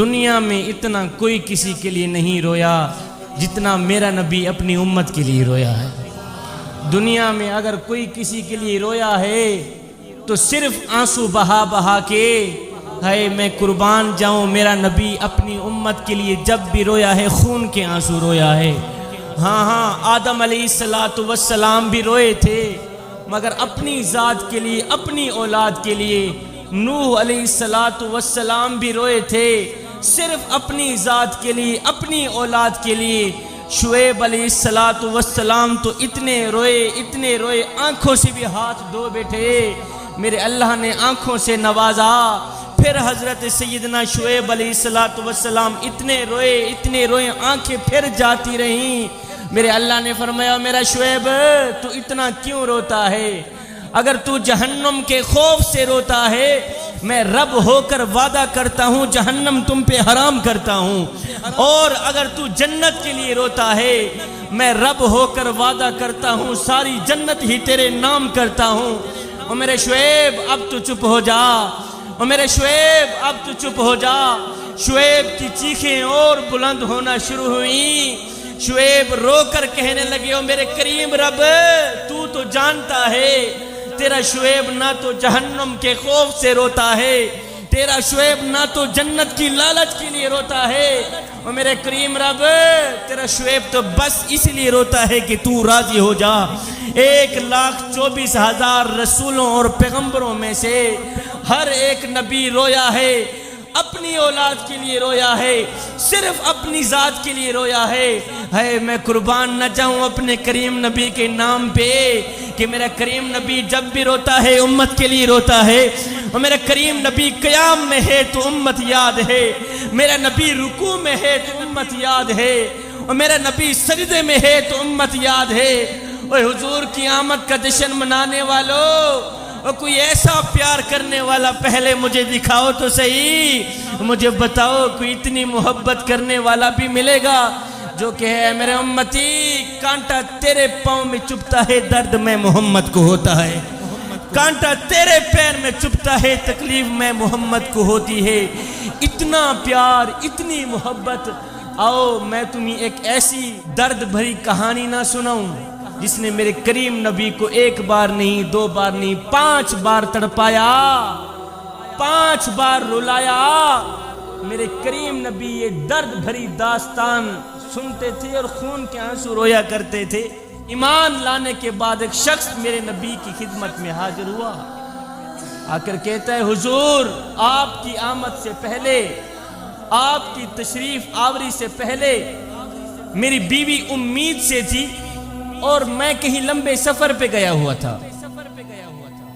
دنیا میں اتنا کوئی کسی کے لیے نہیں رویا جتنا میرا نبی اپنی امت کے لیے رویا ہے۔ دنیا میں اگر کوئی کسی کے لیے رویا ہے تو صرف آنسو بہا بہا کے، ہے میں قربان جاؤں میرا نبی اپنی امت کے لیے جب بھی رویا ہے خون کے آنسو رویا ہے۔ ہاں آدم علیہ السلام بھی روئے تھے، مگر اپنی ذات کے لیے، اپنی اولاد کے لیے۔ نوح علیہ السلام بھی روئے تھے، صرف اپنی ذات کے لیے، اپنی اولاد کے لیے۔ شعیب علیہ السلام تو اتنے روئے آنکھوں سے بھی ہاتھ دھو بیٹھے، میرے اللہ نے آنکھوں سے نوازا۔ پھر حضرت سیدنا شعیب علیہ السلام اتنے روئے آنکھیں پھر جاتی رہیں۔ میرے اللہ نے فرمایا میرا شعیب تو اتنا کیوں روتا ہے؟ اگر تو جہنم کے خوف سے روتا ہے، میں رب ہو کر وعدہ کرتا ہوں جہنم تم پہ حرام کرتا ہوں۔ اور اگر تو جنت کے لیے روتا ہے، میں رب ہو کر وعدہ کرتا ہوں ساری جنت ہی تیرے نام کرتا ہوں۔ اور میرے شعیب اب تو چپ ہو جا، اور میرے شعیب اب تو چپ ہو جا۔ شعیب کی چیخیں اور بلند ہونا شروع ہوئیں۔ شعیب رو کر کہنے لگے، او میرے کریم رب تو جانتا ہے تیرا شعیب نہ تو جہنم کے خوف سے روتا ہے، تیرا شعیب نہ تو جنت کی لالچ کے لیے روتا ہے، اور میرے کریم رب تیرا شعیب تو بس اس لیے روتا ہے کہ تو راضی ہو جا۔ 1,24,000 رسولوں اور پیغمبروں میں سے ہر ایک نبی رویا ہے، اپنی اولاد کے لیے رویا ہے، صرف اپنی ذات کے لیے رویا ہے۔ میں قربان نہ جاؤں اپنے کریم نبی کے نام پہ کہ میرا کریم نبی جب بھی روتا ہے امت کے لیے روتا ہے، اور میرا کریم نبی قیام میں ہے تو امت یاد ہے، میرا نبی رکوع میں ہے تو امت یاد ہے، اور میرا نبی سجدے میں ہے تو امت یاد ہے۔ اور حضور کی آمد کا جشن منانے والوں، اور کوئی ایسا پیار کرنے والا پہلے مجھے دکھاؤ تو صحیح، مجھے بتاؤ کوئی اتنی محبت کرنے والا بھی ملے گا جو کہ ہے میرے امتی کانٹا تیرے پاؤں میں چبھتا ہے درد میں محمد کو ہوتا ہے، کانٹا تیرے پیر میں چبھتا ہے تکلیف میں محمد کو ہوتی ہے۔ اتنا پیار، اتنی محبت۔ آؤ میں تمہیں ایک ایسی درد بھری کہانی نہ سناؤں جس نے میرے کریم نبی کو 1 بار نہیں، 2 بار نہیں، 5 بار تڑپایا، 5 بار رلایا۔ میرے کریم نبی یہ درد بھری داستان سنتے تھے اور خون کے آنسو رویا کرتے تھے۔ ایمان لانے کے بعد ایک شخص میرے نبی کی خدمت میں حاضر ہوا، آ کر کہتا ہے حضور آپ کی آمد سے پہلے، آپ کی تشریف آوری سے پہلے میری بیوی امید سے تھی اور میں کہیں لمبے سفر پہ گیا ہوا تھا۔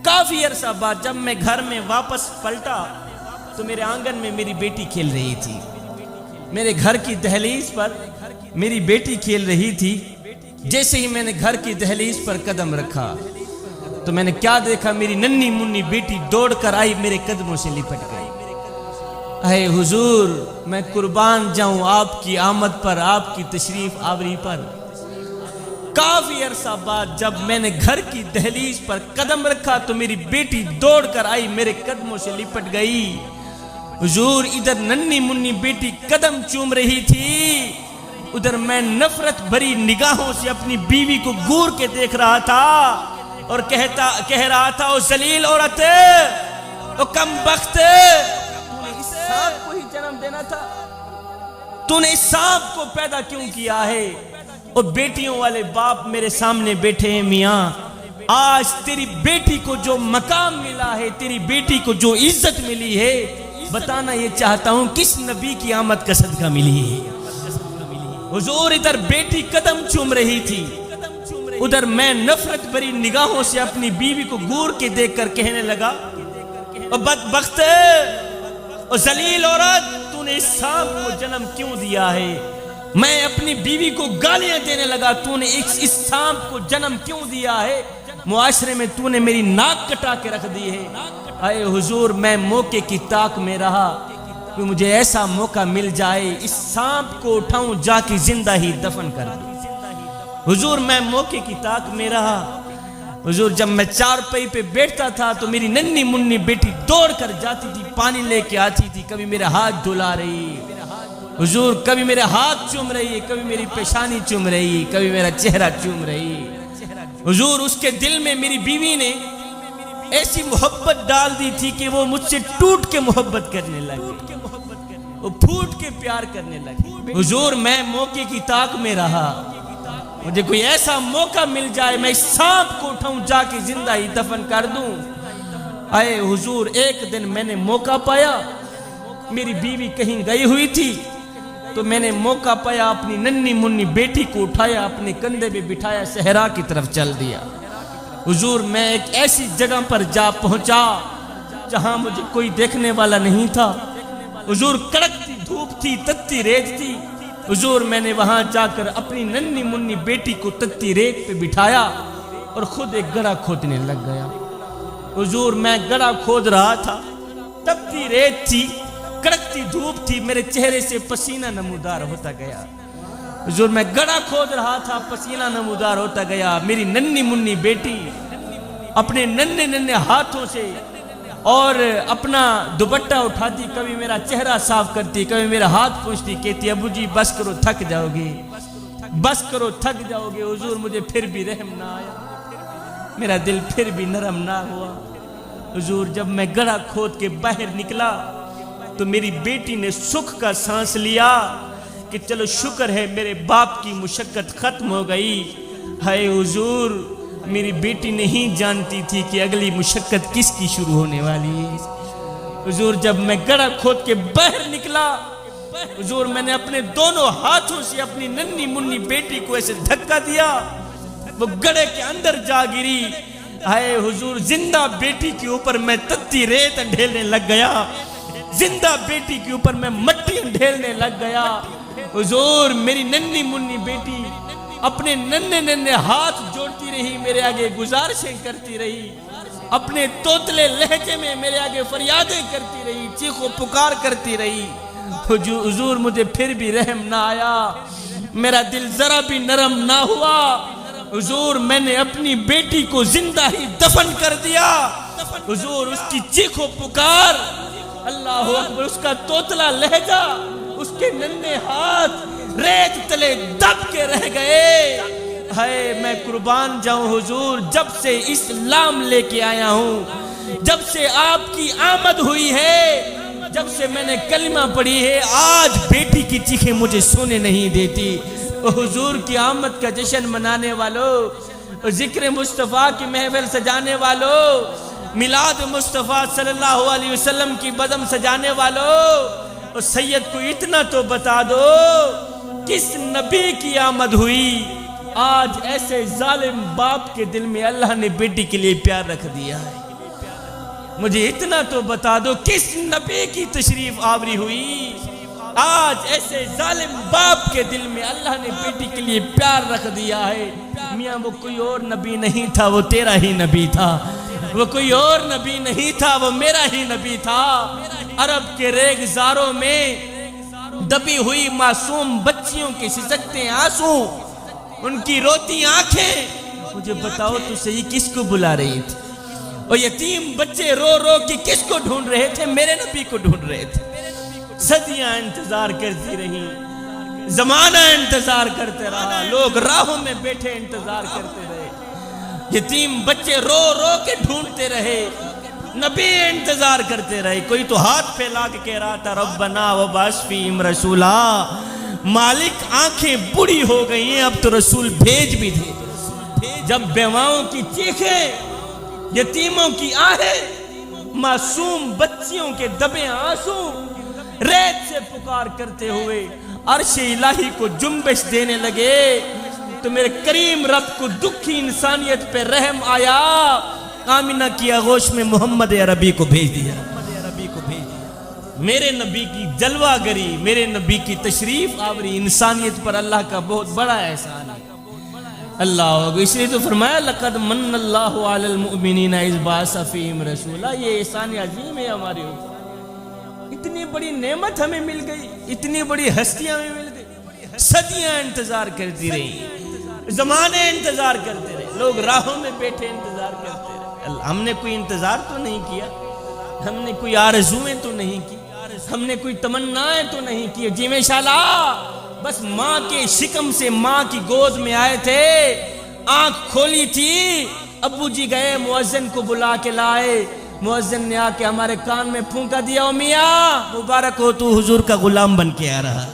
کافی عرصہ بعد جب میں گھر میں واپس پلٹا تو میرے آنگن میں میری بیٹی کھیل رہی تھی، میرے گھر کی دہلیز پر میری بیٹی کھیل رہی تھی۔ جیسے ہی میں نے گھر کی دہلیز پر قدم رکھا تو میں نے کیا دیکھا، میری ننھی منی بیٹی دوڑ کر آئی، میرے قدموں سے لپٹ گئی۔ اے حضور میں قربان جاؤں آپ کی آمد پر، آپ کی تشریف آوری پر۔ کافی عرصہ بعد جب میں نے گھر کی دہلیز پر قدم رکھا تو میری بیٹی دوڑ کر آئی، میرے قدموں سے لپٹ گئی۔ حضور ادھر ننھی منی بیٹی قدم چوم رہی تھی، ادھر میں نفرت بھری نگاہوں سے اپنی بیوی کو گور کے دیکھ رہا تھا اور کہہ رہا تھا، او ذلیل عورت، او کم بخت، تو نے اس سانپ کو ہی جنم دینا تھا، تو نے اس سانپ کو پیدا کیوں کیا ہے؟ اور بیٹیوں والے باپ میرے سامنے بیٹھے ہیں، میاں آج تیری بیٹی کو جو مقام ملا ہے، تیری بیٹی کو جو عزت ملی ہے، بتانا یہ چاہتا ہوں کس نبی کی آمد کا صدقہ ملی ہے۔ حضور ادھر بیٹی قدم چوم رہی تھی، ادھر میں نفرت بھری نگاہوں سے اپنی بیوی کو گور کے دیکھ کر کہنے لگا، او بدبخت، او ذلیل عورت، تو نے اس سانپ کو جنم کیوں دیا ہے؟ میں اپنی بیوی کو گالیاں دینے لگا، تو نے اس سانپ کو جنم کیوں دیا ہے؟ معاشرے میں تو نے میری ناک کٹا کے رکھ دی ہے۔ اے حضور میں موقع کی تاک میں رہا کہ مجھے ایسا موقع مل جائے اس سانپ کو اٹھاؤں جا کے زندہ ہی دفن کر دوں۔ حضور میں موقع کی تاک میں رہا، حضور جب میں چارپائی پہ بیٹھتا تھا تو میری ننھی منی بیٹی دوڑ کر جاتی تھی، پانی لے کے آتی تھی، کبھی میرے ہاتھ دھلا رہی حضور، کبھی میرے ہاتھ چوم رہی، کبھی میری پیشانی چوم رہی، کبھی میرا چہرہ چوم رہی حضور۔ اس کے دل میں میری بیوی نے ایسی محبت ڈال دی تھی کہ وہ مجھ سے ٹوٹ کے محبت کرنے لگی، وہ پھوٹ کے پیار کرنے لگی حضور۔ میں موقع کی طاق میں رہا، مجھے کوئی ایسا موقع مل جائے میں اس سانپ کو اٹھاؤں جا کے زندہ ہی دفن کر دوں۔ اے حضور ایک دن میں نے موقع پایا، میری بیوی کہیں گئی ہوئی تھی تو میں نے موقع پایا، اپنی ننھی منی بیٹی کو اٹھایا، اپنے کندھے پہ بٹھایا، صحرا کی طرف چل دیا حضور۔ میں ایک ایسی جگہ پر جا پہنچا جہاں مجھے کوئی دیکھنے والا نہیں تھا حضور، کڑکتی دھوپ تھی، تتی ریت تھی حضور۔ میں نے وہاں جا کر اپنی ننھی منی بیٹی کو تتی ریت پہ بٹھایا اور خود ایک گڑھا کھودنے لگ گیا حضور۔ میں گڑھا کھود رہا تھا، تپتی ریت تھی، کڑکتی دھوپ تھی، میرے چہرے سے پسینہ نمودار ہوتا گیا حضور۔ میں گڑھا کھود رہا تھا، پسینہ نمودار ہوتا گیا۔ میری ننھی منی بیٹی اپنے ننھے ننھے ہاتھوں سے اور اپنا دوپٹہ اٹھاتی، کبھی میرا چہرہ صاف کرتی، کبھی میرا ہاتھ پوچھتی، کہتی ابو جی بس کرو تھک جاؤ گے، بس کرو تھک جاؤ گے حضور۔ مجھے پھر بھی رحم نہ آیا، میرا دل پھر بھی نرم نہ ہوا حضور۔ جب میں گڑھا کھود کے باہر نکلا تو میری بیٹی نے سکھ کا سانس لیا کہ چلو شکر ہے میرے باپ کی مشقت ختم ہو گئی۔ ہائے حضور، میری بیٹی نہیں جانتی تھی کہ اگلی مشقت کس کی شروع ہونے والی ہے حضور۔ جب میں گڑھا کھود کے باہر نکلا حضور، میں نے اپنے دونوں ہاتھوں سے اپنی ننھی منی بیٹی کو ایسے دھکا دیا، وہ گڑھے کے اندر جا گری۔ ہائے حضور، زندہ بیٹی کے اوپر میں تتی ریت ڈھیلنے لگ گیا، زندہ بیٹی کے اوپر میں مٹی ڈھیلنے لگ گیا حضور۔ میری ننھی منی بیٹی اپنے ننھے ننھے ہاتھ جوڑتی رہی، میرے آگے گزارشیں کرتی رہی، اپنے توتلے لہجے میں میرے آگے فریادیں کرتی رہی، چیخ و پکار کرتی رہی حضور۔ مجھے پھر بھی رحم نہ آیا، میرا دل ذرا بھی نرم نہ ہوا حضور۔ میں نے اپنی بیٹی کو زندہ ہی دفن کر دیا حضور۔ اس کی چیخ و پکار، اللہ اکبر، اس کا توتلا لہجہ، اس کے ننھے ہاتھ ریت تلے دب کے رہ گئے۔ ہائے میں قربان جاؤں حضور، جب سے اسلام لے کے آیا ہوں، جب سے آپ کی آمد ہوئی ہے، جب سے میں نے کلمہ پڑھی ہے، آج بیٹی کی چیخیں مجھے سونے نہیں دیتی۔ حضور کی آمد کا جشن منانے والوں، ذکر مصطفیٰ کی محفل سجانے والوں، میلاد مصطفیٰ صلی اللہ علیہ وسلم کی بزم سجانے والوں، اور سید کو اتنا تو بتا دو کس نبی کی آمد ہوئی آج ایسے ظالم باپ کے دل میں اللہ نے بیٹی کے لیے پیار رکھ دیا ہے۔ مجھے اتنا تو بتا دو کس نبی کی تشریف آوری ہوئی آج ایسے ظالم باپ کے دل میں اللہ نے بیٹی کے لیے پیار رکھ دیا ہے۔ میاں وہ کوئی اور نبی نہیں تھا، وہ تیرا ہی نبی تھا، وہ کوئی اور نبی نہیں تھا، وہ میرا ہی نبی تھا۔ عرب کے ریگزاروں میں دبی ہوئی معصوم بچیوں کے سسکتے آنسو، ان کی روتی آنکھیں، مجھے بتاؤ تو صحیح کس کو بلا رہی تھی؟ اور یتیم بچے رو رو کے کس کو ڈھونڈ رہے تھے؟ میرے نبی کو ڈھونڈ رہے تھے۔ صدیاں انتظار کرتی رہی، زمانہ انتظار کرتے رہا، لوگ راہوں میں بیٹھے انتظار کرتے رہے، یتیم بچے رو رو کے ڈھونڈتے رہے، نبی انتظار کرتے رہے۔ کوئی تو ہاتھ پھیلا کے کہہ رہا تھا ربنا وبعث فیہم رسولا، مالک آنکھیں بڑی ہو گئی ہیں، اب تو رسول بھیج بھی دے۔ جب بیواؤں کی چیخیں، یتیموں کی آہیں، معصوم بچیوں کے دبے آنسو ریت سے پکار کرتے ہوئے عرش الہی کو جنبش دینے لگے تو میرے کریم رب کو دکھی انسانیت پہ رحم آیا، آمینہ کی آغوش میں محمد عربی کو بھیج دیا۔ میرے نبی کی جلوہ گری، میرے نبی کی تشریف آوری انسانیت پر اللہ کا بہت بڑا احسان ہے۔ اللہ، اس لیے تو فرمایا لقد من اللہ علی المؤمنین اذ بعث فیہم رسولا، یہ احسان عظیم ہے ہمارے اوپر۔ اتنی بڑی نعمت ہمیں مل گئی، اتنی بڑی ہستیاں ہمیں مل گئی، صدیاں انتظار کرتی رہی، زمانے انتظار کرتے رہے۔ لوگ راہوں میں بیٹھے انتظار کرتے رہے. ہم نے کوئی انتظار تو نہیں کیا, ہم نے کوئی آرزویں تو نہیں کی, ہم نے کوئی تمنائیں تو نہیں کی. جی میں شالا بس ماں کے شکم سے ماں کی گود میں آئے تھے, آنکھ کھولی تھی, ابو جی گئے مؤذن کو بلا کے لائے. مؤذن نے آ کے ہمارے کان میں پھونکا دیا, او میاں مبارک ہو تو حضور کا غلام بن کے آ رہا.